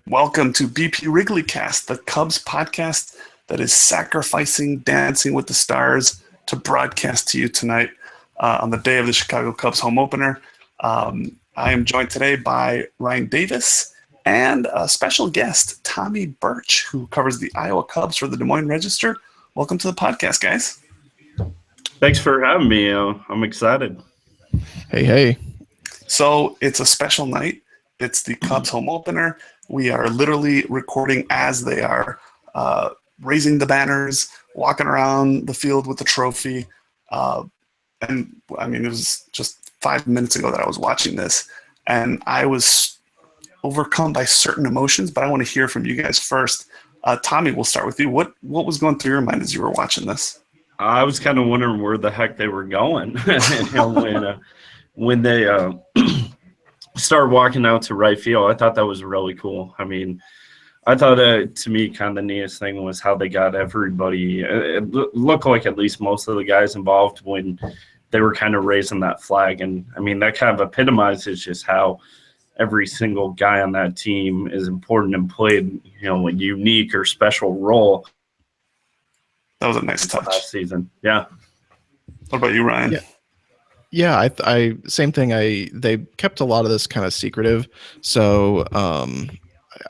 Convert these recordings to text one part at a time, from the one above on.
Welcome to BP Wrigley Cast, the Cubs podcast that is sacrificing Dancing with the Stars to broadcast to you tonight on the day of the Chicago Cubs home opener. I am joined today by Ryan Davis and a special guest, Tommy Birch, who covers the Iowa Cubs for the Des Moines Register. Welcome to the podcast, guys. Thanks for having me. I'm excited. Hey. So it's a special night. It's the Cubs home opener. We are literally recording as they are raising the banners, walking around the field with the trophy. And I mean, it was just 5 minutes ago that I was watching this, and I was overcome by certain emotions, but I want to hear from you guys first. Tommy, we'll start with you. What was going through your mind as you were watching this? I was kind of wondering where the heck they were going when they started walking out to right field. I thought that was really cool. I mean, I thought to me kind of the neatest thing was how they got everybody. It looked like at least most of the guys involved when they were kind of raising that flag. And I mean, that kind of epitomizes just how every single guy on that team is important and played, a unique or special role. That was a nice touch last season. Yeah. What about you, Ryan? Yeah, I same thing. They kept a lot of this kind of secretive, so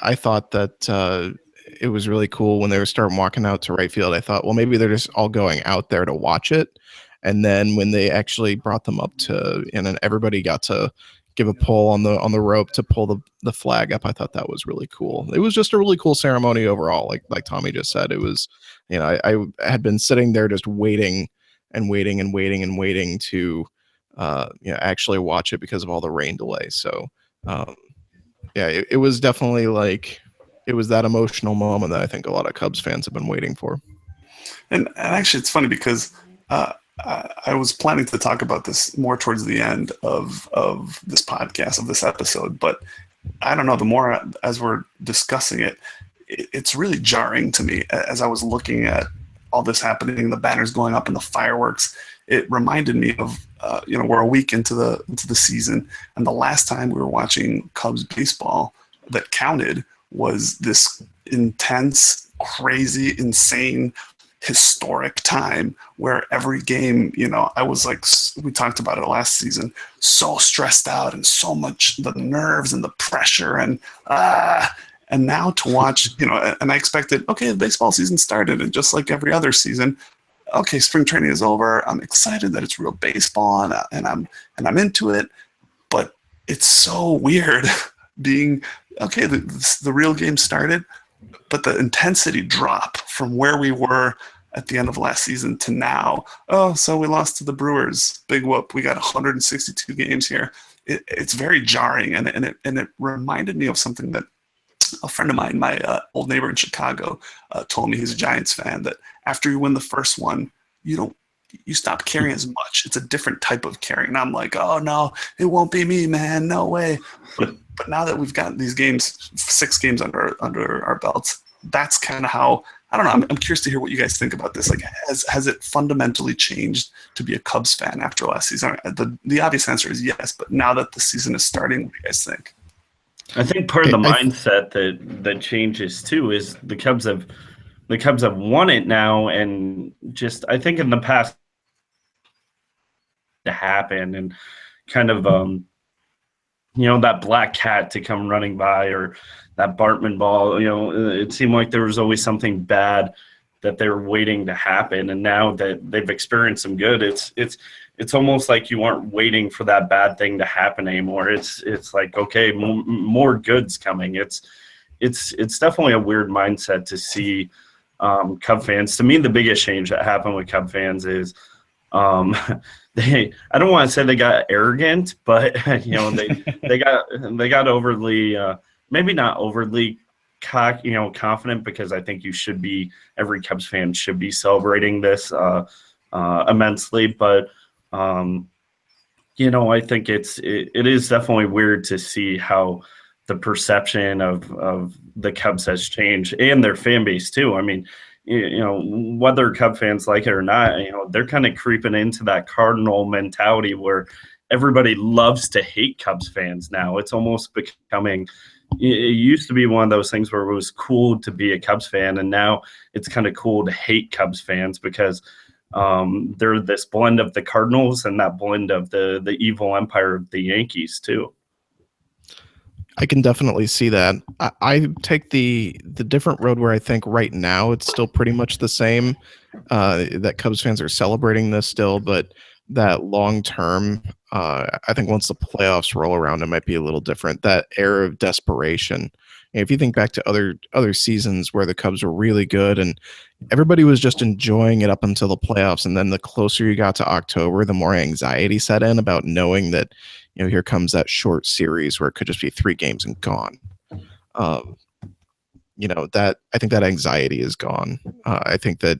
I thought that it was really cool when they were starting walking out to right field. I thought, well, maybe they're just all going out there to watch it, and then when they actually brought them up and then everybody got to give a pull on the rope to pull the flag up. I thought that was really cool. It was just a really cool ceremony overall. Like Tommy just said, it was. I had been sitting there just waiting to actually watch it because of all the rain delay. So it was definitely it was that emotional moment that I think a lot of Cubs fans have been waiting for. And actually it's funny because I was planning to talk about this more towards the end of this podcast, of this episode, but I don't know, the more as we're discussing it, it's really jarring to me as I was looking at all this happening, the banners going up and the fireworks. It reminded me of, we're a week into the season, and the last time we were watching Cubs baseball that counted was this intense, crazy, insane, historic time where every game, I was like, we talked about it last season, so stressed out and so much the nerves and the pressure and now to watch, and I expected, okay, the baseball season started, and just like every other season, okay, spring training is over. I'm excited that it's real baseball, and I'm into it. But it's so weird being okay. The real game started, but the intensity drop from where we were at the end of last season to now. Oh, so we lost to the Brewers. Big whoop. We got 162 games here. It's very jarring, and it reminded me of something that a friend of mine, my old neighbor in Chicago, told me. He's a Giants fan, that after you win the first one, you stop caring as much. It's a different type of caring. And I'm like, oh no, it won't be me, man, no way. But now that we've got these games, 6 games under our belts, that's kind of how, I don't know. I'm curious to hear what you guys think about this. Like, has it fundamentally changed to be a Cubs fan after last season? The obvious answer is yes, but now that the season is starting, what do you guys think? I think part of the mindset that changes too is the Cubs have won it now, and just I think in the past to happen and kind of that black cat to come running by, or that Bartman ball, it seemed like there was always something bad that they were waiting to happen, and now that they've experienced some good, it's almost like you aren't waiting for that bad thing to happen anymore. It's like, okay, more good's coming. It's definitely a weird mindset to see Cub fans. To me, the biggest change that happened with Cub fans is I don't want to say they got arrogant, but they got overly maybe not overly confident, because I think every Cubs fan should be celebrating this immensely, but I think it is definitely weird to see how the perception of the Cubs has changed, and their fan base too. I mean, whether Cub fans like it or not, they're kind of creeping into that Cardinal mentality where everybody loves to hate Cubs fans now. It's almost becoming. It used to be one of those things where it was cool to be a Cubs fan, and now it's kind of cool to hate Cubs fans because they're this blend of the Cardinals and that blend of the evil empire of the Yankees too. I can definitely see that. I take the different road where I think right now it's still pretty much the same. That Cubs fans are celebrating this still, but that long term, I think once the playoffs roll around, it might be a little different. That era of desperation. If you think back to other seasons where the Cubs were really good and everybody was just enjoying it up until the playoffs, and then the closer you got to October, the more anxiety set in about knowing that, here comes that short series where it could just be 3 games and gone. That I think that anxiety is gone. I think that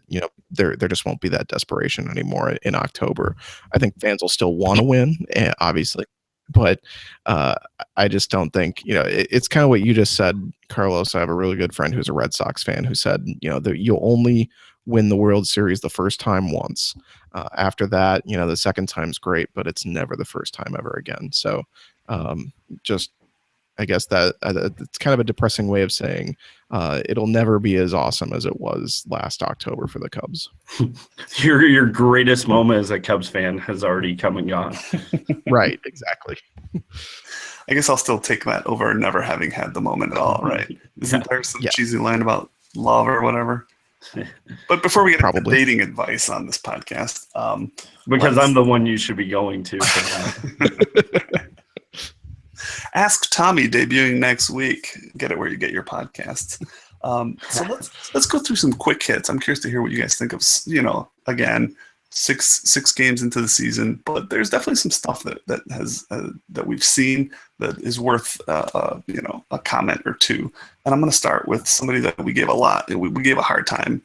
there just won't be that desperation anymore in October. I think fans will still want to win, obviously, but I just don't think it's kind of what you just said, Carlos. I have a really good friend who's a Red Sox fan who said that you'll only win the World Series the first time once. After that, the second time's great, but it's never the first time ever again. So just I guess that it's kind of a depressing way of saying it'll never be as awesome as it was last October for the Cubs. Your greatest moment as a Cubs fan has already come and gone. Right, exactly. I guess I'll still take that over never having had the moment at all, right? Isn't there some cheesy line about love or whatever? But before we get into dating advice on this podcast, because I'm the one you should be going to. Ask Tommy debuting next week. Get it where you get your podcasts. So let's go through some quick hits. I'm curious to hear what you guys think of. Again, six games into the season, but there's definitely some stuff that we've seen that is worth a comment or two. And I'm going to start with somebody that we gave we gave a hard time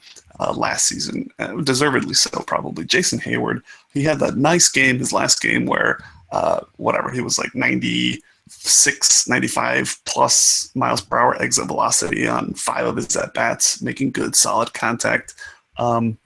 last season, deservedly so probably. Jason Heyward. He had that nice game, his last game, where he was like 96, 95 plus miles per hour exit velocity on 5 of his at bats, making good solid contact. I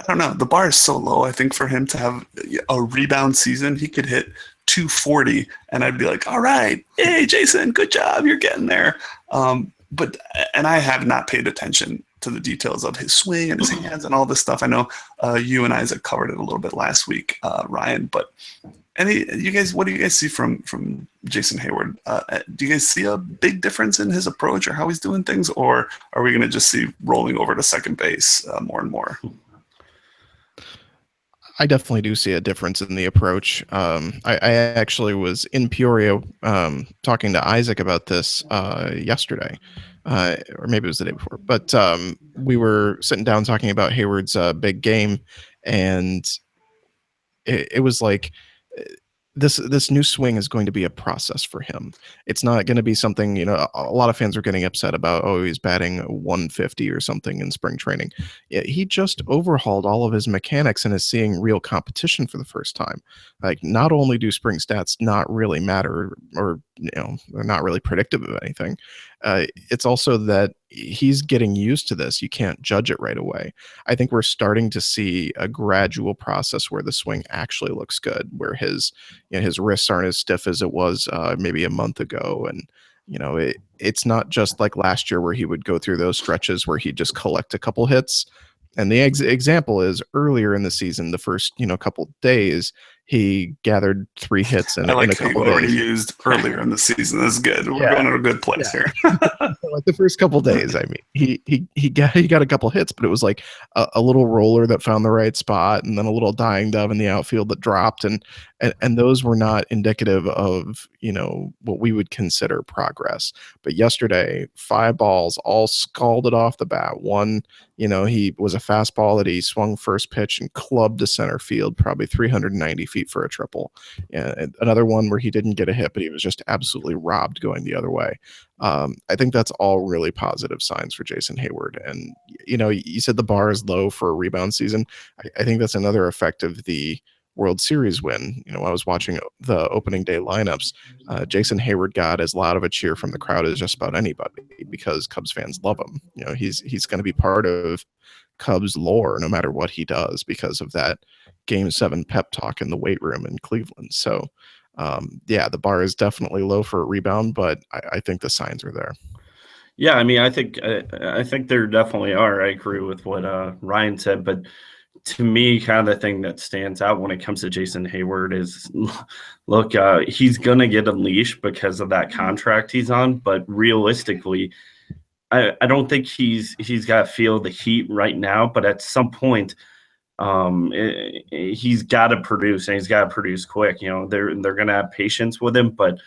don't know. The bar is so low, I think, for him to have a rebound season. He could hit 240, and I'd be like, all right, hey, Jason, good job. You're getting there. But I have not paid attention to the details of his swing and his hands and all this stuff. I know you and Isaac covered it a little bit last week, Ryan, but what do you guys see from Jason Heyward? Do you guys see a big difference in his approach or how he's doing things, or are we going to just see rolling over to second base more and more? I definitely do see a difference in the approach. I actually was in Peoria talking to Isaac about this yesterday, or maybe it was the day before. But we were sitting down talking about Heyward's big game, and it was like, this new swing is going to be a process for him. It's not going to be something, a lot of fans are getting upset about, he's batting 150 or something in spring training. He just overhauled all of his mechanics and is seeing real competition for the first time. Like, not only do spring stats not really matter, or they're not really predictive of anything, it's also that he's getting used to this. You can't judge it right away. I think we're starting to see a gradual process where the swing actually looks good, where his wrists aren't as stiff as it was maybe a month ago. And, it's not just like last year where he would go through those stretches where he'd just collect a couple hits. And the example is earlier in the season, the first, couple days, he gathered 3 hits in a couple days. Already used earlier in the season. That's good. We're going to a good place here. Like the first couple days, I mean, he got a couple hits, but it was like a little roller that found the right spot, and then a little dying dove in the outfield that dropped, and those were not indicative of what we would consider progress. But yesterday, 5 balls all scalded off the bat. One, he was a fastball that he swung first pitch and clubbed to center field, probably 390 feet for a triple. And another one where he didn't get a hit, but he was just absolutely robbed going the other way. I think that's all really positive signs for Jason Heyward. And, you said the bar is low for a rebound season. I think that's another effect of the World Series win. I was watching the opening day lineups. Jason Heyward got as loud of a cheer from the crowd as just about anybody, because Cubs fans love him. He's going to be part of Cubs lore no matter what he does because of that Game 7 pep talk in the weight room in Cleveland. So, yeah, the bar is definitely low for a rebound, but I think the signs are there. Yeah, I mean, I think there definitely are. I agree with what Ryan said, but to me, kind of the thing that stands out when it comes to Jason Hayward is, look, he's gonna get unleashed because of that contract he's on, but realistically, I don't think he's got to feel the heat right now. But at some point, he's got to produce, and he's got to produce quick. You know, they're gonna have patience with him, but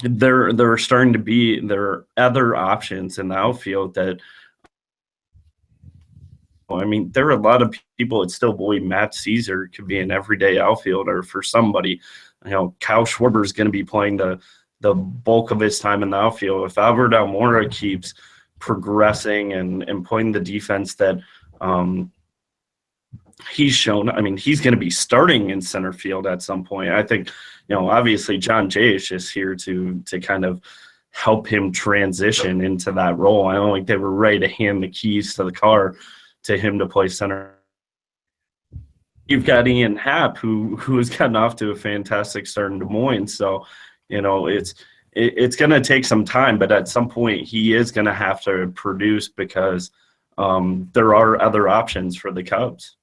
there are starting to be other options in the outfield that. I mean, there are a lot of people that still believe Matt Caesar could be an everyday outfielder for somebody. You know, Kyle Schwarber is going to be playing the bulk of his time in the outfield. If Albert Almora keeps progressing and playing the defense that he's shown, I mean, he's going to be starting in center field at some point. I think, you know, obviously John Jay is just here to kind of help him transition into that role. I don't think they were ready to hand the keys to the car to him to play center. You've got Ian Happ, who has gotten off to a fantastic start in Des Moines. So, you know, it's going to take some time, but at some point he is going to have to produce because there are other options for the Cubs.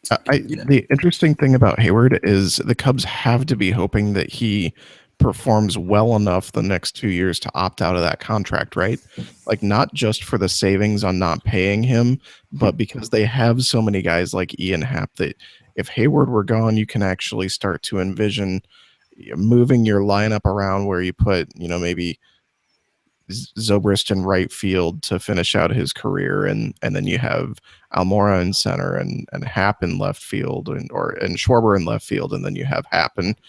The interesting thing about Hayward is the Cubs have to be hoping that he performs well enough the next 2 years to opt out of that contract, right? Like, not just for the savings on not paying him, but because they have so many guys like Ian Happ that if Hayward were gone, you can actually start to envision moving your lineup around where you put, you know, maybe Zobrist in right field to finish out his career, and then you have Almora in center and Happ in left field, and Schwarber in left field, and then you have Happ and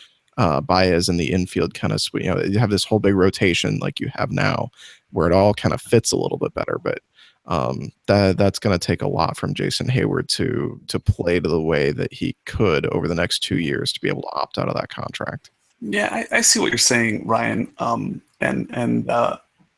Baez in the infield, kind of, you know, you have this whole big rotation like you have now where it all kind of fits a little bit better. But that's going to take a lot from Jason Hayward to play to the way that he could over the next 2 years to be able to opt out of that contract. Yeah, I see what you're saying, Ryan. And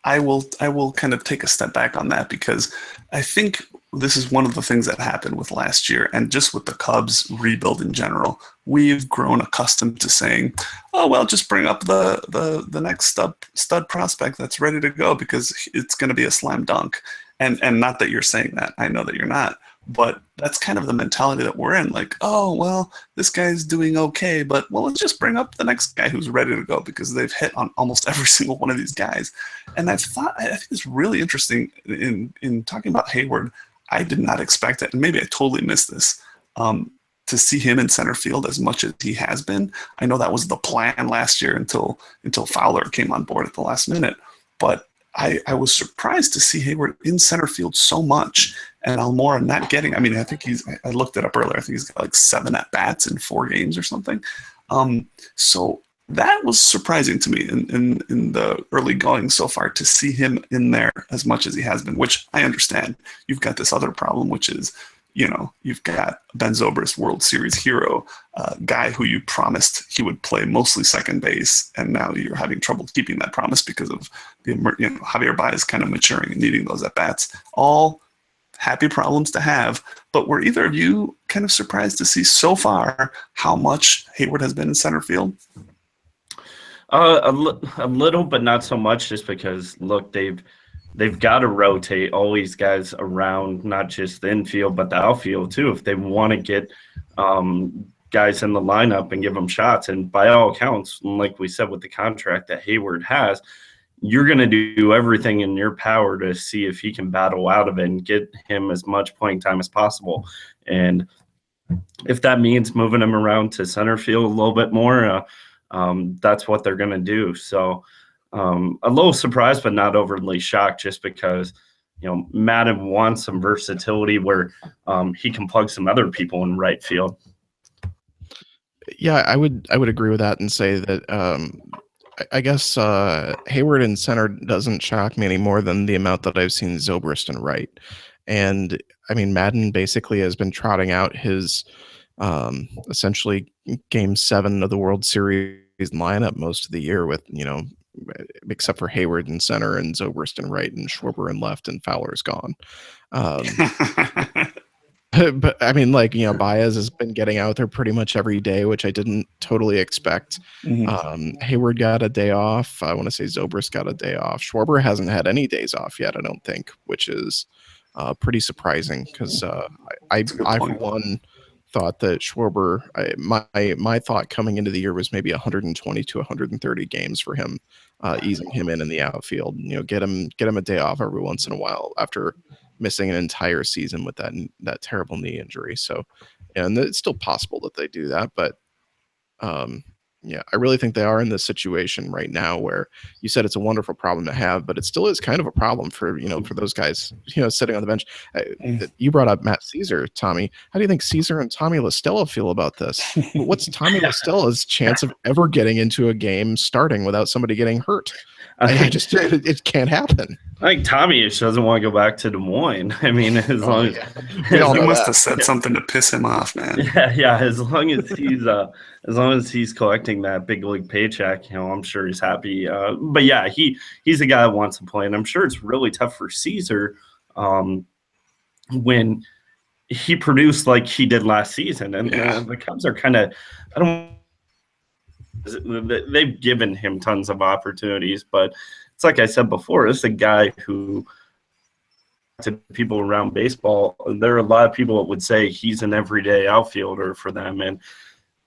I will kind of take a step back on that because I think this is one of the things that happened with last year and just with the Cubs rebuild in general. We've grown accustomed to saying, oh, well, just bring up the next stud prospect that's ready to go because it's going to be a slam dunk. And not that you're saying that. I know that you're not. But that's kind of the mentality that we're in. Like, oh, well, this guy's doing okay, but, well, let's just bring up the next guy who's ready to go because they've hit on almost every single one of these guys. And I think it's really interesting in talking about Hayward. I did not expect it, and maybe I totally missed this, to see him in center field as much as he has been. I know that was the plan last year until Fowler came on board at the last minute. But I was surprised to see Hayward in center field so much and Almora not getting, I mean, I think I looked it up earlier. I think he's got like 7 at-bats in 4 games or something. So that was surprising to me in the early going so far to see him in there as much as he has been, which I understand. You've got this other problem, which is, you know, you've got Ben Zobrist, World Series hero, guy who you promised he would play mostly second base, and now you're having trouble keeping that promise because of Javier Baez kind of maturing and needing those at-bats. All happy problems to have, but were either of you kind of surprised to see so far how much Hayward has been in center field? A little, but not so much, just because, look, they've got to rotate all these guys around, not just the infield, but the outfield too, if they want to get guys in the lineup and give them shots. And by all accounts, like we said with the contract that Hayward has, you're going to do everything in your power to see if he can battle out of it and get him as much playing time as possible. And if that means moving him around to center field a little bit more, that's what they're going to do. So a little surprised, but not overly shocked, just because, you know, Madden wants some versatility where he can plug some other people in right field. Yeah, I would agree with that and say that I guess Hayward in center doesn't shock me any more than the amount that I've seen Zobrist in right. And I mean, Madden basically has been trotting out his essentially Game 7 of the World Series lineup most of the year with, you know, except for Hayward in center and Zobrist in right and Schwarber in left and Fowler's gone. But I mean, like, Baez has been getting out there pretty much every day, which I didn't totally expect. Hayward got a day off. I want to say Zobrist got a day off. Schwarber hasn't had any days off yet, I don't think, which is pretty surprising because I for one thought that Schwarber, my thought coming into the year was maybe 120 to 130 games for him, easing him in the outfield. Get him a day off every once in a while after missing an entire season with that terrible knee injury. So, and it's still possible that they do that, but I really think they are in this situation right now where you said it's a wonderful problem to have, but it still is kind of a problem for those guys, sitting on the bench. You brought up Matt Caesar, Tommy. How do you think Caesar and Tommy La Stella feel about this? What's Tommy La Stella's chance of ever getting into a game starting without somebody getting hurt? It can't happen. I think Tommy just doesn't want to go back to Des Moines. I mean, as long as he must have said something to piss him off, man. Yeah. As long as he's collecting that big league paycheck, I'm sure he's happy. But yeah, he's a guy that wants to play, and I'm sure it's really tough for Caesar when he produced like he did last season, and the Cubs are kind of they've given him tons of opportunities, but it's like I said before, this is a guy who, to people around baseball, there are a lot of people that would say he's an everyday outfielder for them. And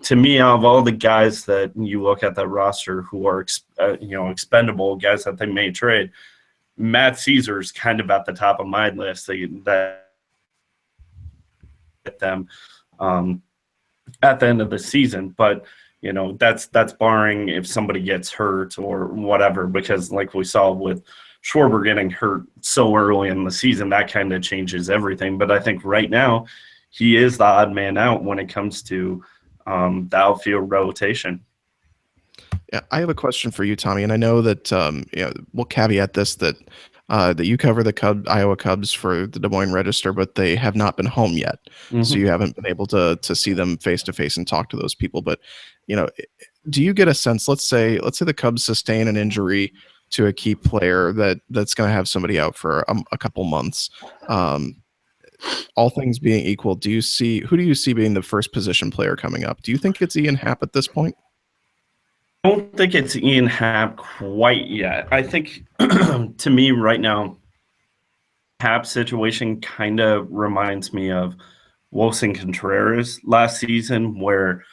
to me, out of all the guys that you look at that roster who are expendable, guys that they may trade, Matt Caesar's kind of at the top of my list. That get them at the end of the season, but that's barring if somebody gets hurt or whatever, because like we saw with Schwarber getting hurt so early in the season, that kind of changes everything. But I think right now he is the odd man out when it comes to the outfield rotation. Yeah, I have a question for you, Tommy, and I know that we'll caveat this that you cover the Iowa Cubs for the Des Moines Register, but they have not been home yet, so you haven't been able to see them face to face and talk to those people. But do you get a sense? Let's say the Cubs sustain an injury to a key player that's going to have somebody out for a couple months. All things being equal, who do you see being the first position player coming up? Do you think it's Ian Happ at this point? I don't think it's Ian Happ quite yet. I think, to me right now, Happ's situation kind of reminds me of Wilson Contreras last season, where,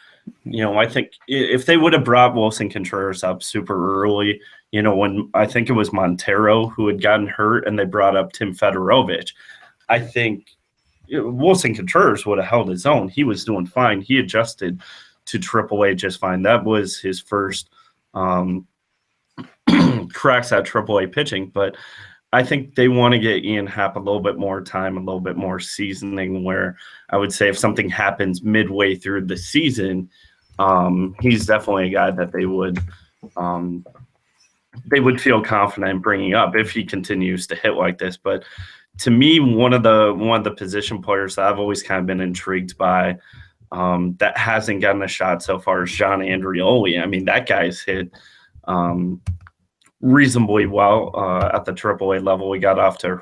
I think if they would have brought Wilson Contreras up super early, when I think it was Montero who had gotten hurt and they brought up Tim Fedorovich, I think Wilson Contreras would have held his own. He was doing fine. He adjusted to AAA just fine. That was his first cracks at AAA pitching. But I think they want to get Ian Happ a little bit more time, a little bit more seasoning, where I would say if something happens midway through the season, he's definitely a guy that they would feel confident in bringing up if he continues to hit like this. But to me, one of the position players that I've always kind of been intrigued by that hasn't gotten a shot so far is John Andrioli. I mean, that guy's hit reasonably well at the AAA level. We got off to,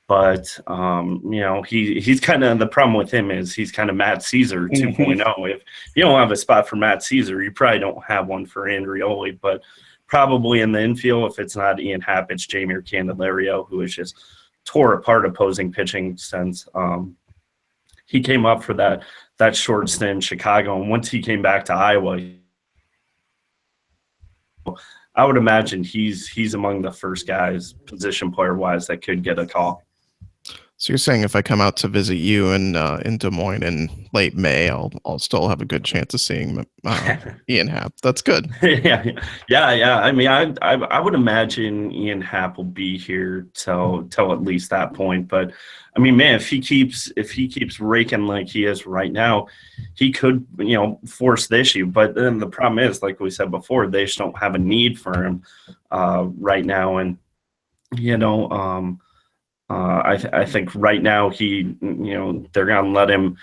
but he's kind of, the problem with him is he's kind of Matt Caesar 2.0. If you don't have a spot for Matt Caesar, you probably don't have one for Andrioli. But probably in the infield, if it's not Ian Happ, it's Jeimer Candelario, who has just tore apart opposing pitching since he came up for that short stint in Chicago. And once he came back to Iowa, I would imagine he's among the first guys, position player wise, that could get a call. So you're saying if I come out to visit you in Des Moines in late May, I'll still have a good chance of seeing Ian Happ. That's good. Yeah. I mean, I would imagine Ian Happ will be here till at least that point. But I mean, man, if he keeps raking like he is right now, he could force the issue. But then the problem is, like we said before, they just don't have a need for him right now, and I think right now they're gonna let him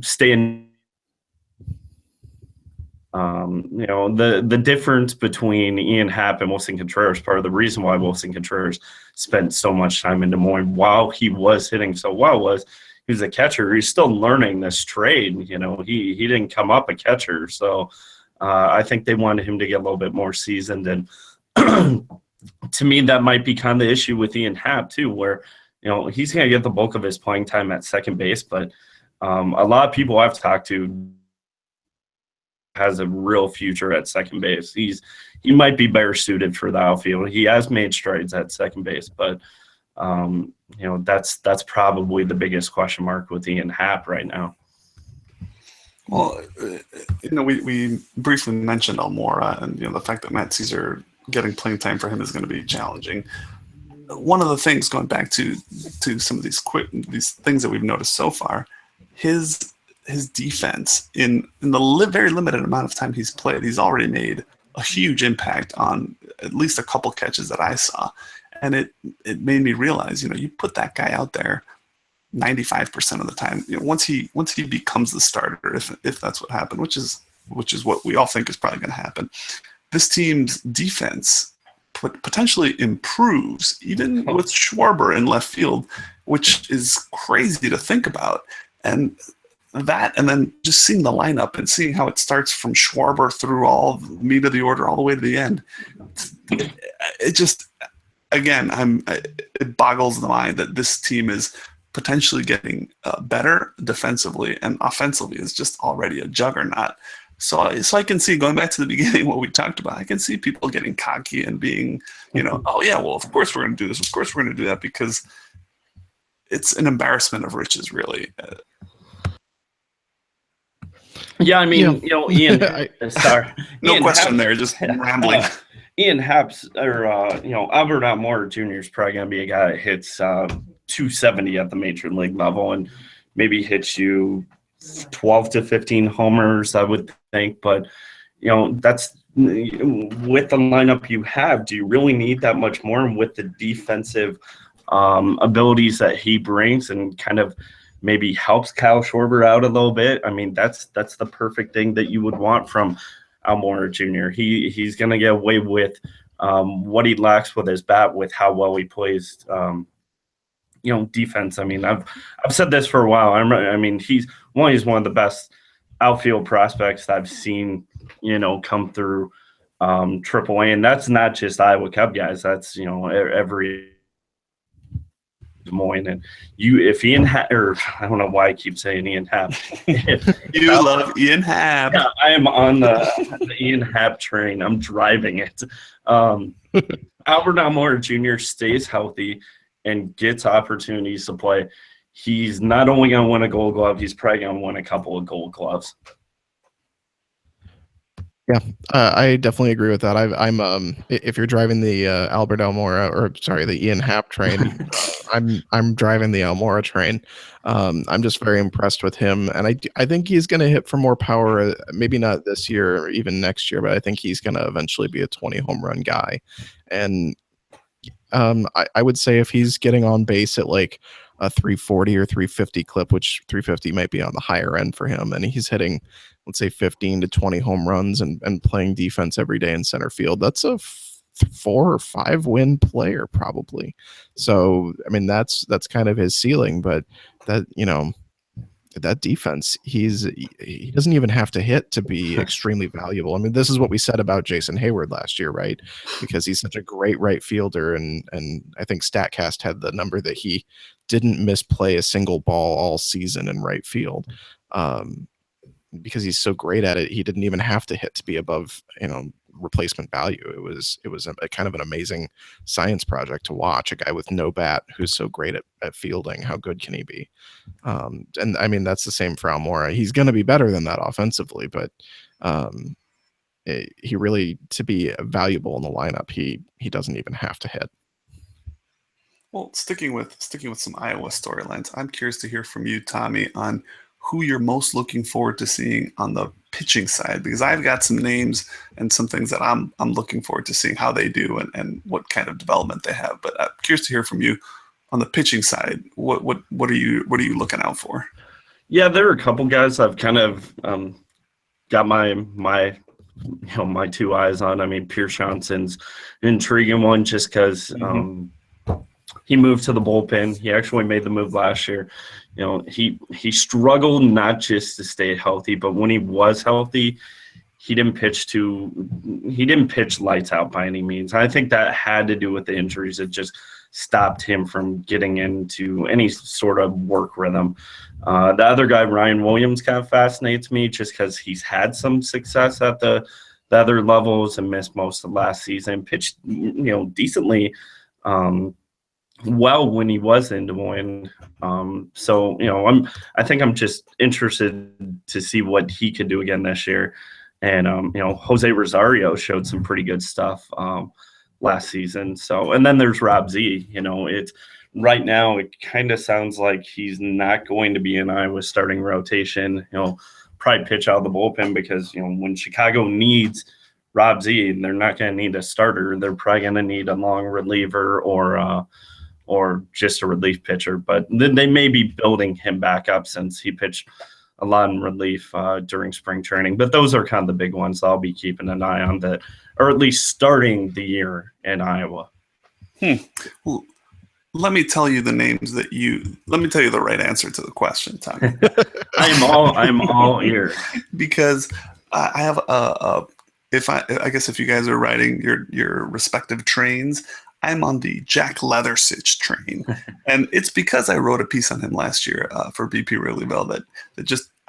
stay in The difference between Ian Happ and Wilson Contreras, part of the reason why Wilson Contreras spent so much time in Des Moines while he was hitting so well was he was a catcher. He's still learning this trade. He didn't come up a catcher. So I think they wanted him to get a little bit more seasoned. And to me, that might be kind of the issue with Ian Happ too, where, he's going to get the bulk of his playing time at second base. But a lot of people I've talked to has a real future at second base. He might be better suited for the outfield. He has made strides at second base, but that's probably the biggest question mark with Ian Happ right now. Well, we briefly mentioned Almora, and the fact that Matt Caesar getting playing time for him is going to be challenging. One of the things, going back to some of these things that we've noticed so far, his defense in the very limited amount of time he's played, he's already made a huge impact on at least a couple catches that I saw, and it made me realize, you put that guy out there 95% of the time. Once he becomes the starter, if that's what happened, which is what we all think is probably going to happen, this team's defense potentially improves, even with Schwarber in left field, which is crazy to think about. And then just seeing the lineup and seeing how it starts from Schwarber through all the meat of the order all the way to the end, it just, again, it boggles the mind that this team is potentially getting better defensively, and offensively is just already a juggernaut. So I can see, going back to the beginning, what we talked about, I can see people getting cocky and being, oh yeah, well, of course we're going to do this, of course we're going to do that, because it's an embarrassment of riches, really. Yeah, I mean, Ian. Sorry, no Ian question Happ, there, just rambling. Ian Happ's, or Albert Almora Jr. is probably going to be a guy that hits 270 at the major league level, and maybe hits you 12 to 15 homers, I would think. But that's with the lineup you have. Do you really need that much more? And with the defensive abilities that he brings, and kind of maybe helps Kyle Schwarber out a little bit. I mean, that's the perfect thing that you would want from Almora Jr. He's going to get away with what he lacks with his bat, with how well he plays, defense. I mean, I've said this for a while. He's one of the best outfield prospects I've seen, come through AAA, and that's not just Iowa Cub guys. That's every Des Moines. And if Ian Happ, or I don't know why I keep saying Ian Happ. You love Ian Happ. Yeah, I am on the Ian Happ train. I'm driving it. Albert Almora Jr. stays healthy and gets opportunities to play. He's not only going to win a Gold Glove, he's probably going to win a couple of Gold Gloves. Yeah, I definitely agree with that. I'm if you're driving the Albert Almora, or sorry, the Ian Happ train, I'm driving the Almora train. I'm just very impressed with him, and I think he's going to hit for more power. Maybe not this year or even next year, but I think he's going to eventually be a 20 home run guy. And I would say if he's getting on base at like a 340 or 350 clip, which 350 might be on the higher end for him, and he's hitting, let's say, 15 to 20 home runs and playing defense every day in center field, that's a 4 or 5 win player probably. So I mean, that's kind of his ceiling. But that, that defense, he doesn't even have to hit to be extremely valuable. I mean, this is what we said about Jason Hayward last year, right? Because he's such a great right fielder, and I think StatCast had the number that he didn't misplay a single ball all season in right field. Because he's so great at it, he didn't even have to hit to be above, replacement value. It was a kind of an amazing science project to watch. A guy with no bat who's so great at fielding. How good can he be? And I mean, that's the same for Almora. He's going to be better than that offensively, but he really, to be valuable in the lineup, he doesn't even have to hit. Well, sticking with some Iowa storylines, I'm curious to hear from you, Tommy, on who you're most looking forward to seeing on the pitching side, because I've got some names and some things that I'm looking forward to seeing how they do and what kind of development they have. But I'm curious to hear from you on the pitching side. What are you looking out for? Yeah, there are a couple guys I've kind of got my my two eyes on. I mean, Pierce Johnson's an intriguing one just because he moved to the bullpen. He actually made the move last year. He struggled not just to stay healthy, but when he was healthy, he didn't pitch lights out by any means. I think that had to do with the injuries. It just stopped him from getting into any sort of work rhythm. The other guy, Ryan Williams, kind of fascinates me just because he's had some success at the other levels and missed most of last season. Pitched, decently well when he was in Des Moines. I think I'm just interested to see what he could do again this year. And Jose Rosario showed some pretty good stuff last season. So, and then there's Rob Z. It's right now it kind of sounds like he's not going to be in Iowa's starting rotation. Probably pitch out of the bullpen because when Chicago needs Rob Z, they're not going to need a starter. They're probably going to need a long reliever or just a relief pitcher. But then they may be building him back up since he pitched a lot in relief during spring training. But those are kind of the big ones I'll be keeping an eye on, that or at least starting the year in Iowa. Well, let me tell you the names let me tell you the right answer to the question, Tommy. I'm all ears. Because I have I guess if you guys are riding your respective trains, I'm on the Jack Leathersich train. And it's because I wrote a piece on him last year for BP Wrigleyville that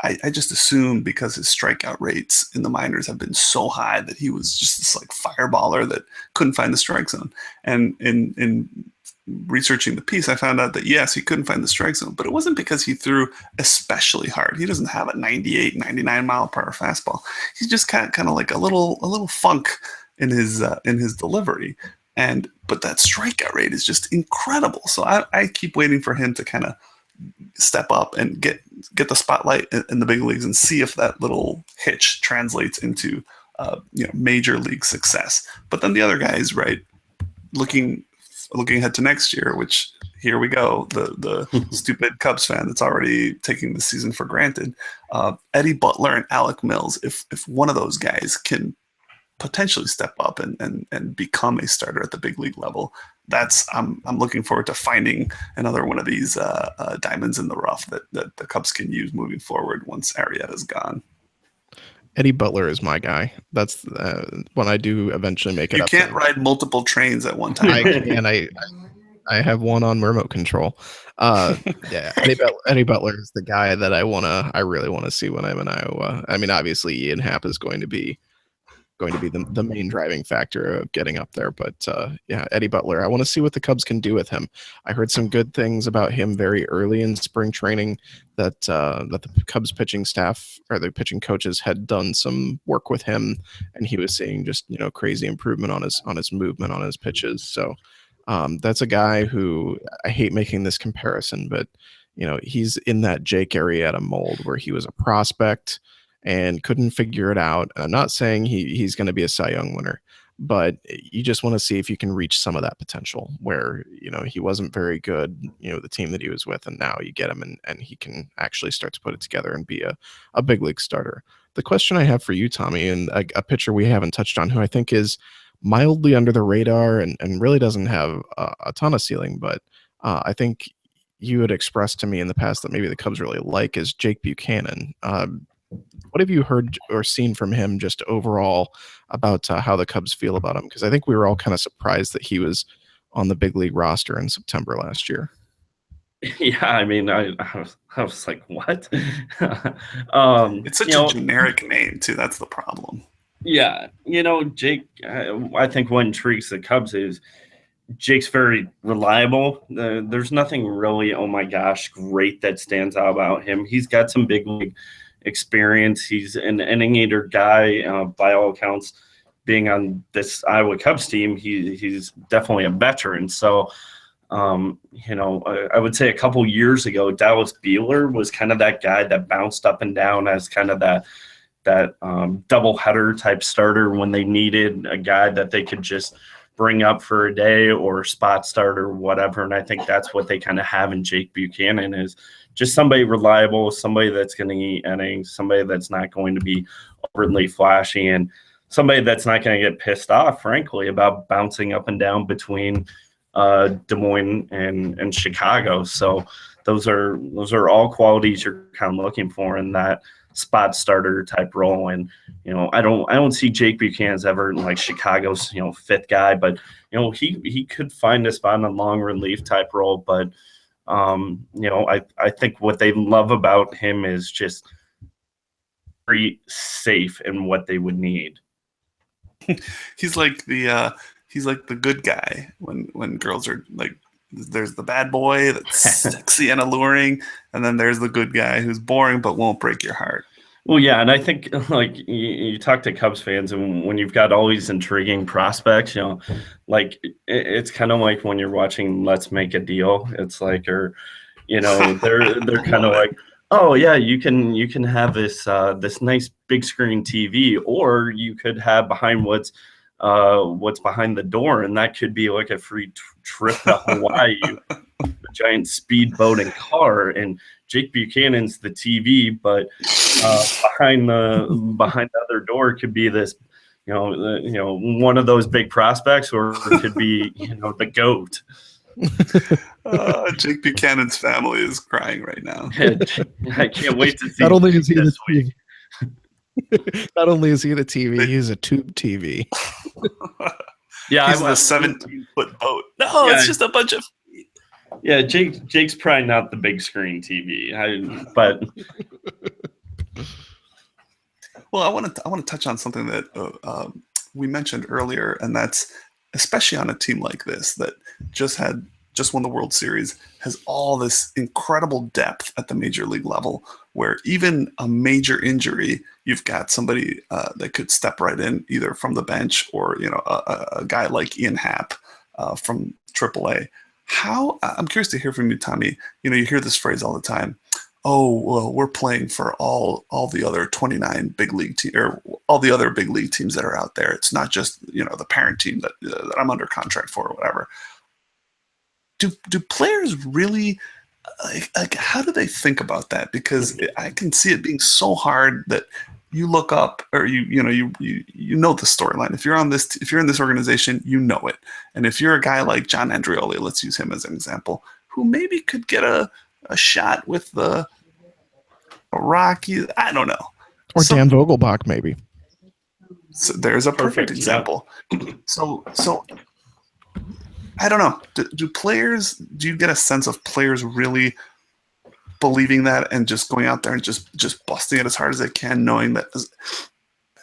I just assumed because his strikeout rates in the minors have been so high that he was just this like fireballer that couldn't find the strike zone. And in researching the piece, I found out that yes, he couldn't find the strike zone, but it wasn't because he threw especially hard. He doesn't have a 98, 99 mile per hour fastball. He's just kind of like a little funk in his delivery. But that strikeout rate is just incredible. So I keep waiting for him to kind of step up and get the spotlight in the big leagues and see if that little hitch translates into major league success. But then the other guys, right, looking ahead to next year, which here we go, the stupid Cubs fan that's already taking the season for granted. Eddie Butler and Alec Mills, if one of those guys can potentially step up and become a starter at the big league level, I'm looking forward to finding another one of these diamonds in the rough that the Cubs can use moving forward once Arrieta's gone. Eddie Butler is my guy. That's when I do eventually make it. You up can't ride multiple trains at one time. I have one on remote control. Eddie Butler is the guy that I really want to see when I'm in Iowa. I mean, obviously Ian Happ is going to be the main driving factor of getting up there. But Eddie Butler, I want to see what the Cubs can do with him. I heard some good things about him very early in spring training, that the Cubs pitching staff or the pitching coaches had done some work with him, and he was seeing just crazy improvement on his movement, on his pitches. So that's a guy who, I hate making this comparison, but he's in that Jake Arrieta mold where he was a prospect and couldn't figure it out. I'm not saying he's going to be a Cy Young winner, but you just want to see if you can reach some of that potential where, he wasn't very good, the team that he was with, and now you get him and he can actually start to put it together and be a big league starter. The question I have for you, Tommy, and a pitcher we haven't touched on who I think is mildly under the radar and really doesn't have a ton of ceiling, but I think you had expressed to me in the past that maybe the Cubs really like, is Jake Buchanan. What have you heard or seen from him just overall about how the Cubs feel about him? Because I think we were all kind of surprised that he was on the big league roster in September last year. Yeah, I mean, I was like, what? It's such a generic name, too. That's the problem. Yeah, Jake, I think what intrigues the Cubs is Jake's very reliable. There's nothing really, oh my gosh, great that stands out about him. He's got some big league experience. He's an inning eater guy, by all accounts. Being on this Iowa Cubs team, he's definitely a veteran. So, I would say a couple years ago, Dallas Beeler was kind of that guy that bounced up and down as kind of that doubleheader type starter when they needed a guy that they could just bring up for a day or spot start or whatever. And I think that's what they kind of have in Jake Buchanan, is just somebody reliable, somebody that's going to eat innings, somebody that's not going to be overly flashy, and somebody that's not going to get pissed off, frankly, about bouncing up and down between Des Moines and Chicago. So those are all qualities you're kind of looking for in that spot starter type role. And I don't see Jake Buchanan as ever like Chicago's fifth guy, but he could find a spot in a long relief type role. But I think what they love about him is just very safe in what they would need. He's like the good guy when girls are like, there's the bad boy that's sexy and alluring, and then there's the good guy who's boring but won't break your heart. Well, yeah, and I think like you talk to Cubs fans, and when you've got all these intriguing prospects, like it's kind of like when you're watching Let's Make a Deal. It's like, or they're kind of like, oh yeah, you can have this this nice big screen TV, or you could have behind what's behind the door, and that could be like a free trip to Hawaii, a giant speedboat and car. And Jake Buchanan's the TV, but behind the other door could be this, one of those big prospects, or it could be the GOAT. Jake Buchanan's family is crying right now. I can't wait to see. Not only is he this the TV, not only is he the TV, he's a tube TV. Yeah, he's a 17-foot boat. No, it's just a bunch of. Yeah, Jake's probably not the big screen TV, but. Well, I want to touch on something that we mentioned earlier, and that's especially on a team like this that just won the World Series, has all this incredible depth at the major league level, where even a major injury, you've got somebody that could step right in, either from the bench or a guy like Ian Happ from AAA. I'm curious to hear from you, Tommy. You hear this phrase all the time. Oh, well, we're playing for all the other 29 big league or all the other big league teams that are out there. It's not just the parent team that I'm under contract for or whatever. Do players really like how do they think about that? Because I can see it being so hard that you look up, or you know the storyline. If you're in this organization, you know it. And if you're a guy like John Andreoli, let's use him as an example, who maybe could get a shot with the Rockies, I don't know. Or Dan Vogelbach, maybe. So there's a perfect example. So I don't know. Do you get a sense of players really believing that and just going out there and just busting it as hard as they can, knowing that,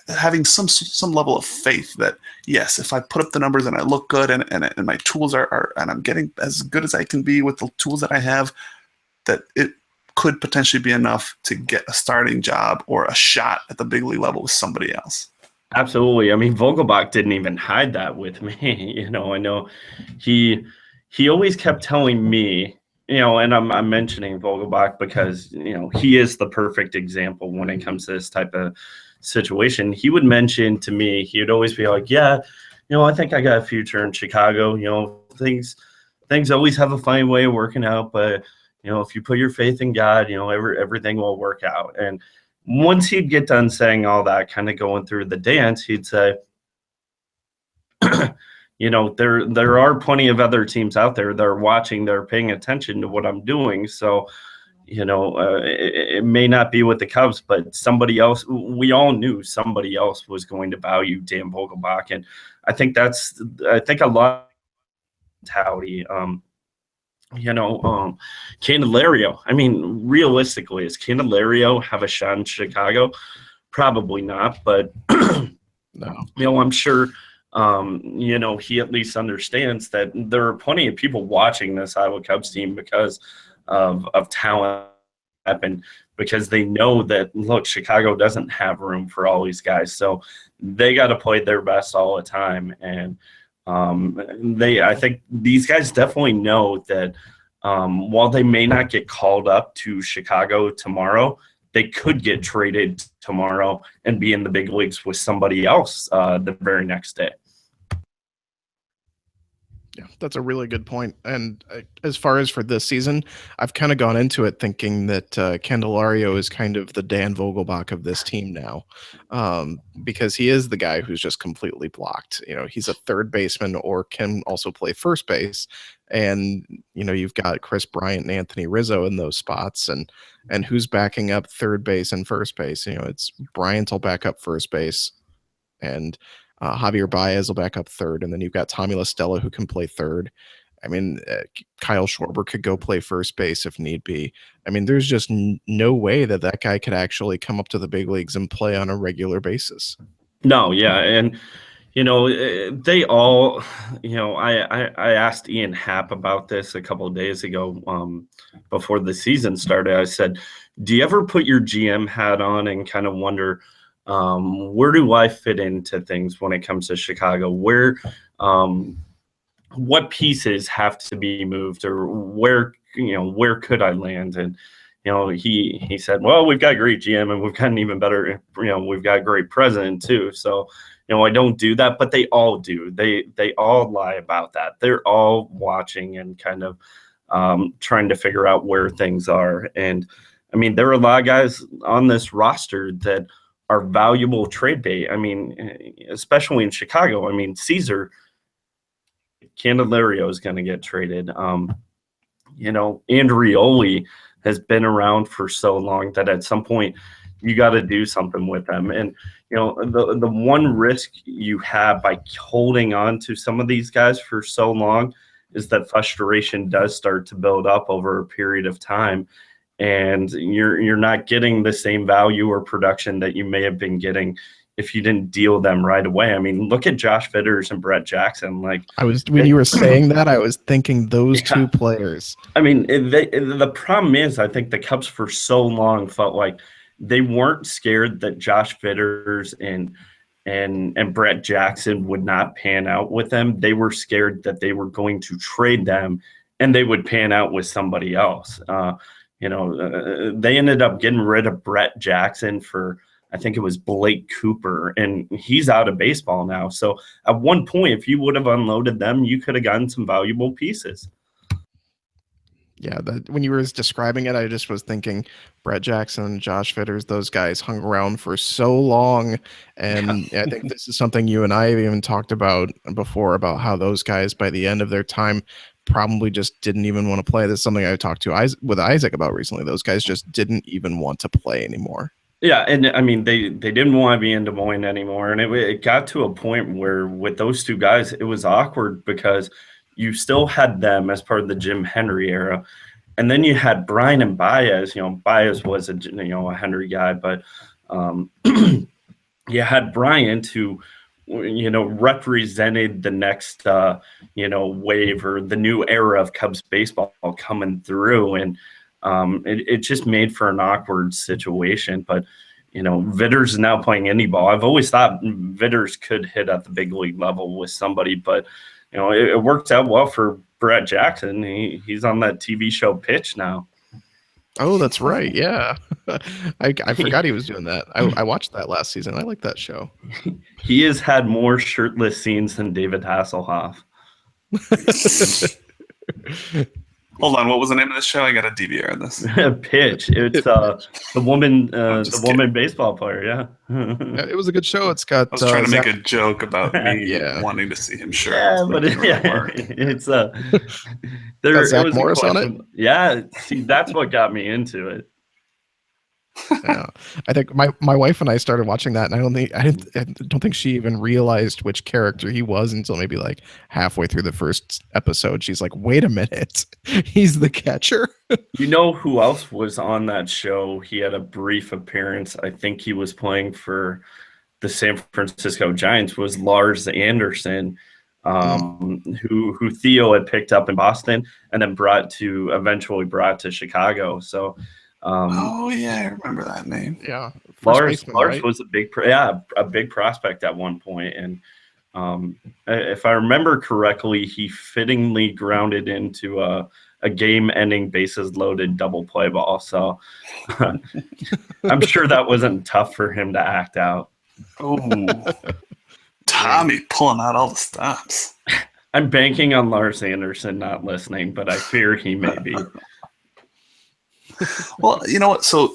having some level of faith that, yes, if I put up the numbers and I look good and my tools are and I'm getting as good as I can be with the tools that I have, that it could potentially be enough to get a starting job or a shot at the big league level with somebody else? Absolutely. I mean, Vogelbach didn't even hide that with me. I know he always kept telling me, and I'm mentioning Vogelbach because, he is the perfect example when it comes to this type of situation. He would mention to me, he would always be like, yeah, I think I got a future in Chicago. Things always have a funny way of working out, but if you put your faith in God, everything will work out. And once he'd get done saying all that, kind of going through the dance, he'd say, there are plenty of other teams out there that are watching, they're paying attention to what I'm doing. So, it may not be with the Cubs, but somebody else, we all knew somebody else was going to value Dan Vogelbach. And I think a lot of mentality, Candelario. I mean, realistically, does Candelario have a shot in Chicago? Probably not, but no. I'm sure he at least understands that there are plenty of people watching this Iowa Cubs team because of talent, and because they know that, look, Chicago doesn't have room for all these guys, so they got to play their best all the time. And I think these guys definitely know that while they may not get called up to Chicago tomorrow, they could get traded tomorrow and be in the big leagues with somebody else the very next day. Yeah, that's a really good point. And as far as for this season, I've kind of gone into it thinking that Candelario is kind of the Dan Vogelbach of this team now, because he is the guy who's just completely blocked. He's a third baseman or can also play first base, and you've got Chris Bryant and Anthony Rizzo in those spots, and who's backing up third base and first base? It's Bryant will back up first base, and Javier Baez will back up third, and then you've got Tommy La Stella who can play third. I mean, Kyle Schwarber could go play first base if need be. I mean, there's just no way that guy could actually come up to the big leagues and play on a regular basis. No, yeah, and they all, I asked Ian Happ about this a couple of days ago before the season started. I said, do you ever put your GM hat on and kind of wonder, where do I fit into things when it comes to Chicago? What pieces have to be moved, or where could I land? And he said, well, we've got a great GM and we've got an even better, we've got a great president too. So I don't do that, but they all do. They all lie about that. They're all watching and kind of trying to figure out where things are. And I mean, there are a lot of guys on this roster that are valuable trade bait. I mean, especially in Chicago. I mean, Candelario is going to get traded. Andrioli has been around for so long that at some point you got to do something with them. And, the one risk you have by holding on to some of these guys for so long is that frustration does start to build up over a period of time. And you're not getting the same value or production that you may have been getting if you didn't deal them right away. I mean, look at Josh Vitters and Brett Jackson. When you were saying that, I was thinking those two players. I mean, the problem is, I think the Cubs for so long felt like they weren't scared that Josh Vitters and Brett Jackson would not pan out with them. They were scared that they were going to trade them and they would pan out with somebody else. They ended up getting rid of Brett Jackson for, I think it was Blake Cooper, and he's out of baseball now. So at one point, if you would have unloaded them, you could have gotten some valuable pieces. Yeah, when you were describing it, I just was thinking Brett Jackson, Josh Vitters, those guys hung around for so long. And I think this is something you and I have even talked about before, about how those guys, by the end of their time, probably just didn't even want to play. This is something I talked to with Isaac about recently. Those guys just didn't even want to play anymore. Yeah, and I mean, they didn't want to be in Des Moines anymore. And it got to a point where with those two guys, it was awkward because you still had them as part of the Jim Henry era. And then you had Brian and Baez. Baez was a Henry guy, but you had Bryant who represented the next wave or the new era of Cubs baseball coming through. And it just made for an awkward situation. But Vitters is now playing indie ball. I've always thought Vitters could hit at the big league level with somebody, but it worked out well for Brett Jackson. He's on that TV show Pitch now. Oh, that's right. Yeah, I forgot he was doing that. I watched that last season. I like that show. He has had more shirtless scenes than David Hasselhoff. Hold on, what was the name of this show? I got a DVR on this. Pitch. It's the woman baseball player. Yeah. It was a good show. It's got. I was trying to make a joke about me wanting to see him shirtless. Yeah, but it's there. Zach Morris on it. Yeah, see, that's what got me into it. Yeah, I think my wife and I started watching that, and I don't think she even realized which character he was until maybe like halfway through the first episode. She's like, "Wait a minute, he's the catcher." You know who else was on that show? He had a brief appearance. I think he was playing for the San Francisco Giants. Was Lars Anderson, who Theo had picked up in Boston and then eventually brought to Chicago. So. Oh yeah, I remember that name. Yeah, Lars was a big prospect at one point, and if I remember correctly, he fittingly grounded into a game-ending bases-loaded double play ball. So I'm sure that wasn't tough for him to act out. Oh, Tommy pulling out all the stops. I'm banking on Lars Anderson not listening, but I fear he may be. Well, you know what? So,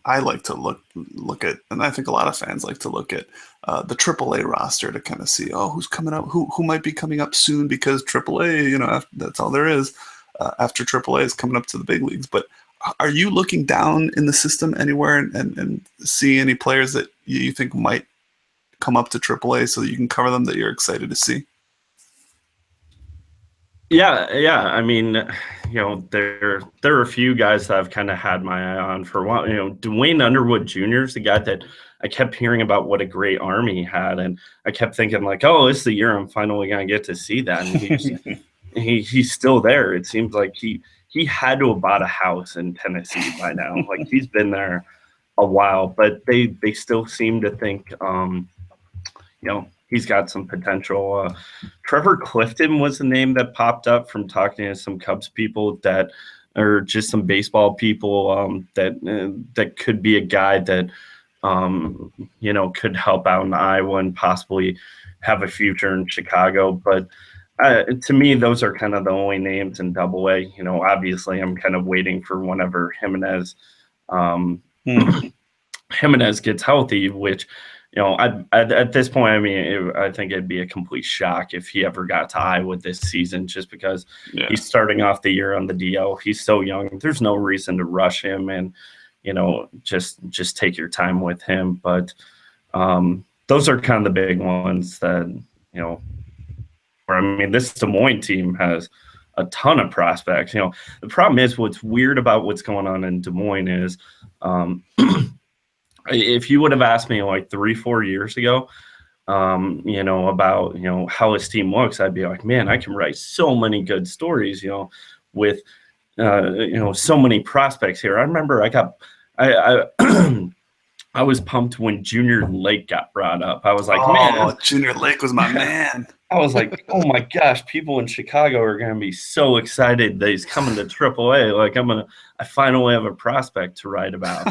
I like to look at, and I think a lot of fans like to look at the AAA roster to kind of see, who's coming up, who might be coming up soon, because AAA, that's all there is. After AAA is coming up to the big leagues. But are you looking down in the system anywhere and see any players that you think might come up to AAA so that you can cover them that you're excited to see? Yeah. I mean, there are a few guys that I've kind of had my eye on for a while. Dwayne Underwood Jr. is the guy that I kept hearing about what a great arm he had, and I kept thinking like, oh, this is the year I'm finally gonna get to see that. And he's still there. It seems like he had to have bought a house in Tennessee by now. Like he's been there a while, but they still seem to think he's got some potential. Trevor Clifton was the name that popped up from talking to some Cubs people or just some baseball people that could be a guy that could help out in Iowa and possibly have a future in Chicago. But to me, those are kind of the only names in Double-A. Obviously, I'm kind of waiting for whenever Jimenez gets healthy, which. At this point, I mean, I think it'd be a complete shock if he ever got to Iowa this season, just because he's starting off the year on the DL. He's so young. There's no reason to rush him, and just take your time with him. But those are kind of the big ones that where I mean, this Des Moines team has a ton of prospects. The problem is what's weird about what's going on in Des Moines is. If you would have asked me like 3-4 years ago, about how his team looks, I'd be like, man, I can write so many good stories, with so many prospects here. I remember I was pumped when Junior Lake got brought up. I was like, man, Junior Lake was my man. I was like, oh my gosh, people in Chicago are going to be so excited that he's coming to AAA. Like I finally have a prospect to write about.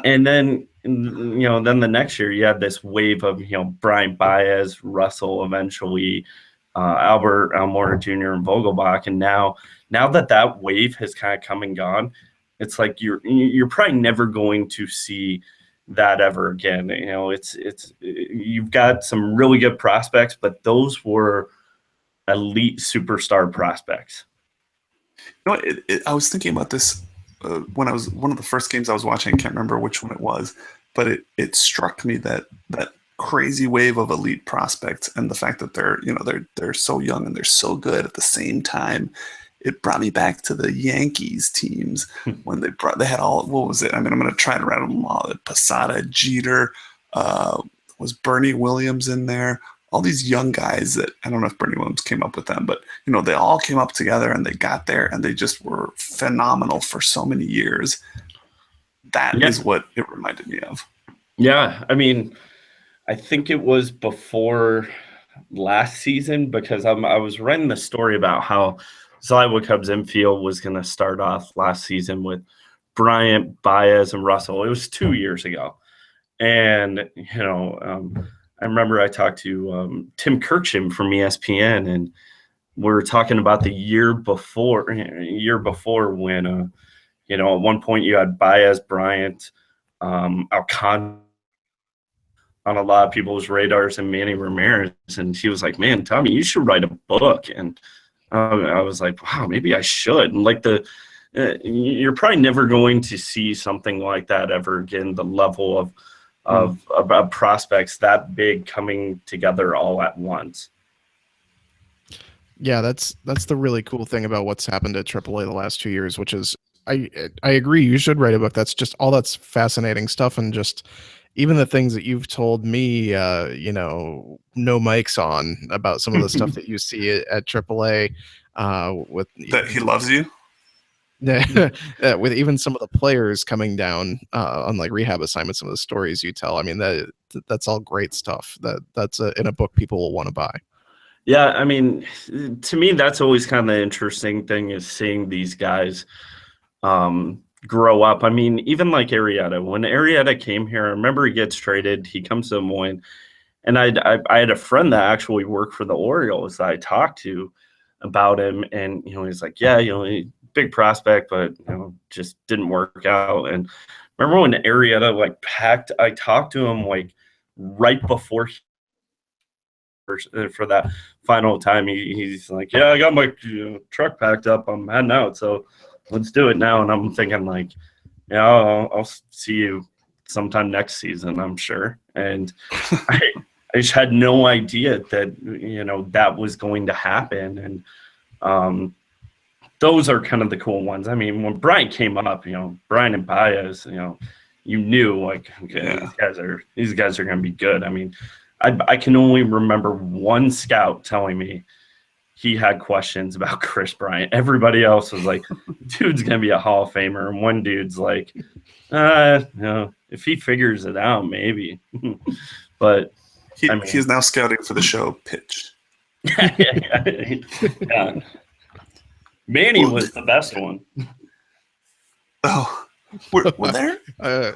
And then, then the next year you had this wave of, Brian Baez, Russell, eventually Albert Almora Jr. and Vogelbach. And now that wave has kind of come and gone, it's like you're probably never going to see that ever again. It's you've got some really good prospects, but those were elite superstar prospects. I was thinking about this when I was one of the first games I was watching. I can't remember which one it was, but it struck me that crazy wave of elite prospects and the fact that they're so young and they're so good at the same time. It brought me back to the Yankees teams when they had all, what was it? I mean, I'm going to try to rattle them all. Posada, Jeter, was Bernie Williams in there? All these young guys that, I don't know if Bernie Williams came up with them, but, they all came up together and they got there and they just were phenomenal for so many years. That is what it reminded me of. Yeah. I mean, I think it was before last season because I was writing the story about how Iowa Cubs infield was going to start off last season with Bryant, Baez, and Russell. It was 2 years ago. And, I remember I talked to Tim Kirchim from ESPN, and we were talking about the year before when, at one point you had Baez, Bryant, Alcon on a lot of people's radars, and Manny Ramirez. And he was like, man, Tommy, you should write a book. And I was like, wow, maybe I should. And like you're probably never going to see something like that ever again. The level of prospects that big coming together all at once. Yeah, that's the really cool thing about what's happened at AAA the last 2 years, which is I agree. You should write a book. That's just all that's fascinating stuff, and just even the things that you've told me, no mics on about some of the stuff that you see at AAA, with that he loves you. With even some of the players coming down on like rehab assignments, some of the stories you tell. I mean, that's all great stuff. That's in a book people will want to buy. Yeah, I mean, to me, that's always kind of the interesting thing is seeing these guys grow up. I mean, even like Arrieta. When Arrieta came here, I remember he gets traded. He comes to Des Moines, And I had a friend that actually worked for the Orioles that I talked to about him, and he's like, yeah, big prospect, but just didn't work out. And remember when Arrieta like packed, I talked to him like right before for that final time. He's like, yeah, I got my truck packed up, I'm heading out, so let's do it now. And I'm thinking like, yeah, I'll see you sometime next season, I'm sure. And I just had no idea that that was going to happen. And those are kind of the cool ones. I mean, when Brian came up, Brian and Baez, you knew like, okay, these guys are going to be good. I mean, I can only remember one scout telling me he had questions about Chris Bryant. Everybody else was like, dude's going to be a Hall of Famer. And one dude's like, if he figures it out, maybe. But he's now scouting for the show Pitch. Yeah. Manny was the best one. Oh, were there? Go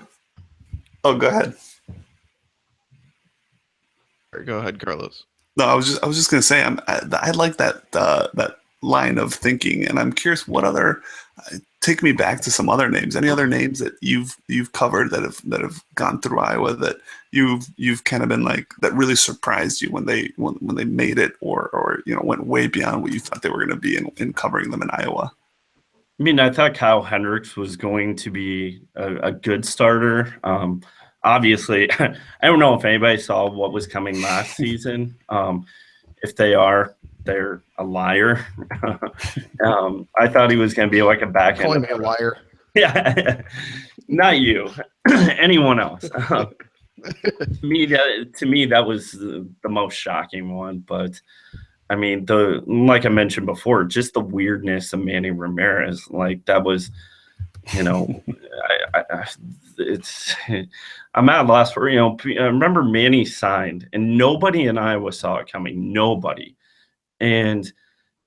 ahead. Go ahead, Carlos. No, I was just gonna say I like that line of thinking, and I'm curious what other take me back to some other names. Any other names that you've covered that have gone through Iowa that you've kind of been like that really surprised you when they made it or went way beyond what you thought they were going to be in covering them in Iowa? I mean, I thought Kyle Hendricks was going to be a good starter. Obviously, I don't know if anybody saw what was coming last season. If they are, they're a liar. I thought he was going to be like a back end. Calling me a liar. Yeah, not you. Anyone else. To me, that was the most shocking one. But I mean, like I mentioned before, just the weirdness of Manny Ramirez, like that was, I'm at a loss for, I remember Manny signed and nobody in Iowa saw it coming. Nobody. And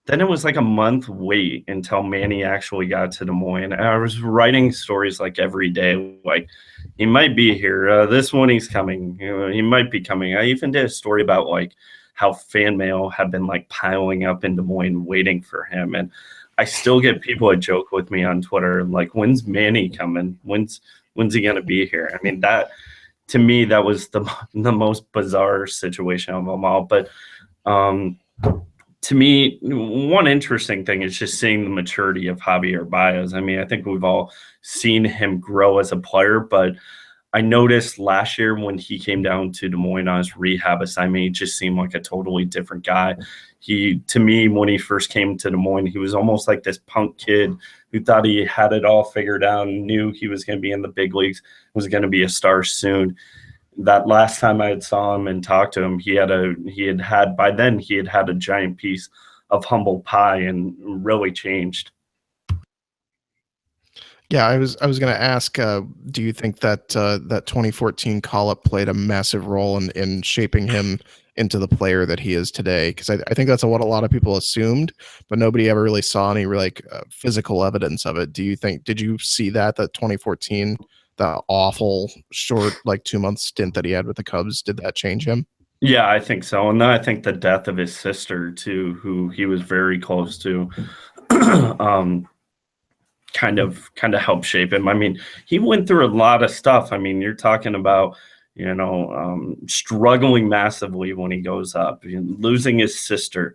then it was like a month wait until Manny actually got to Des Moines. I was writing stories like every day, like he might be here. This one he's coming. He might be coming. I even did a story about like how fan mail had been like piling up in Des Moines waiting for him. And I still get people that joke with me on Twitter, like, when's Manny coming? When's he going to be here? I mean, that to me, that was the most bizarre situation of them all. But to me, one interesting thing is just seeing the maturity of Javier Baez. I mean, I think we've all seen him grow as a player, but I noticed last year when he came down to Des Moines on his rehab assignment, he just seemed like a totally different guy. To me, when he first came to Des Moines, he was almost like this punk kid who thought he had it all figured out and knew he was going to be in the big leagues, was going to be a star soon. That last time I saw him and talked to him, he had a giant piece of humble pie and really changed. Yeah, I was going to ask, do you think that that 2014 call-up played a massive role in shaping him into the player that he is today? Because I think that's what a lot of people assumed, but nobody ever really saw any like physical evidence of it. Did you see that 2014, the awful short like 2-month stint that he had with the Cubs, did that change him? Yeah, I think so. And then I think the death of his sister too, who he was very close to, kind of helped shape him. I mean, he went through a lot of stuff. I mean, you're talking about, struggling massively when he goes up, losing his sister.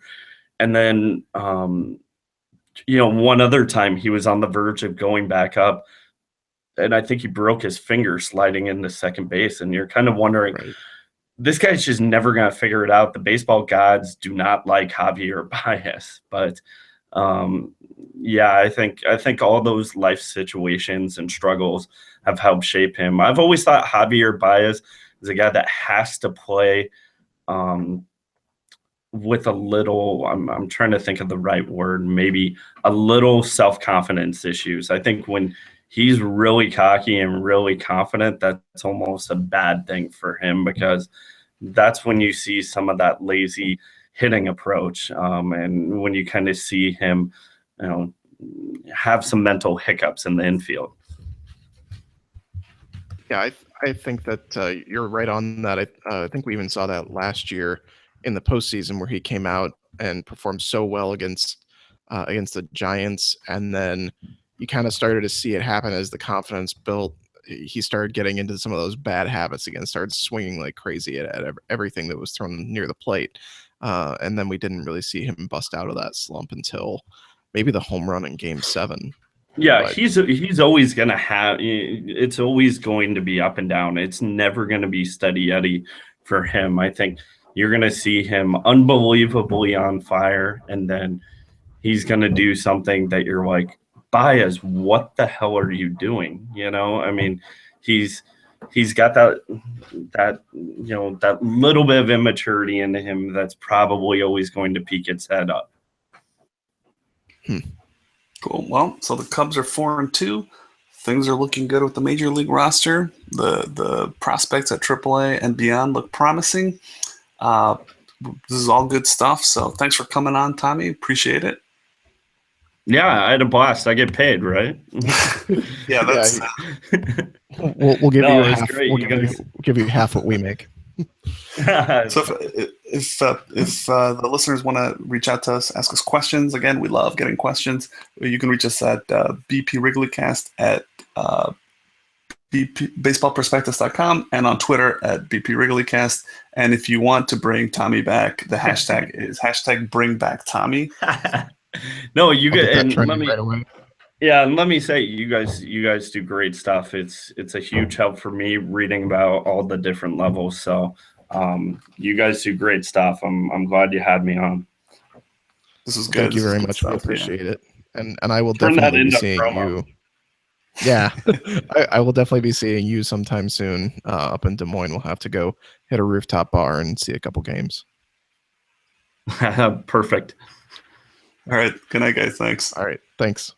And then, one other time he was on the verge of going back up, and I think he broke his finger sliding into second base. And you're kind of wondering, right, this guy's just never going to figure it out. The baseball gods do not like Javier Baez, but I think all those life situations and struggles have helped shape him. I've always thought Javier Baez is a guy that has to play with a little, I'm trying to think of the right word, maybe a little self-confidence issues. I think when he's really cocky and really confident, that's almost a bad thing for him, because that's when you see some of that lazy hitting approach, and when you kind of see him, have some mental hiccups in the infield. Yeah, I think that you're right on that. I think we even saw that last year in the postseason where he came out and performed so well against the Giants, and then you kind of started to see it happen as the confidence built. He started getting into some of those bad habits again, started swinging like crazy at everything that was thrown near the plate, and then we didn't really see him bust out of that slump until maybe the home run in Game 7. Yeah, But- he's always going to have. It's always going to be up and down. It's never going to be steady Eddie for him. I think you're going to see him unbelievably on fire, and then he's going to do something that you're like, Baez, what the hell are you doing? You know, I mean, he's got that that little bit of immaturity into him that's probably always going to peak its head up. Cool. Well, so the Cubs are 4-2. Things are looking good with the major league roster. The prospects at AAA and beyond look promising. This is all good stuff. So thanks for coming on, Tommy. Appreciate it. Yeah, I had a blast. I get paid, right? Yeah, that's We'll give No, you it's half. great, We'll you give you, guys. give you half what we make. so. If the listeners want to reach out to us, ask us questions, again, we love getting questions. You can reach us at BP Wrigleycast at baseballperspectives.com and on Twitter at BP Wrigleycast. And if you want to bring Tommy back, the hashtag is hashtag Bring Back Tommy. No, you I'll get that and let trending me right away. yeah, and let me say you guys do great stuff. It's a huge help for me reading about all the different levels. So you guys do great stuff. I'm glad you had me on. This is good. Thank you This is very good much. We stuff, yeah. appreciate it. And I will Turn that definitely be into seeing promo. you. Yeah, I will definitely be seeing you sometime soon up in Des Moines. We'll have to go hit a rooftop bar and see a couple games. Perfect. All right. Good night, guys. Thanks. All right. Thanks.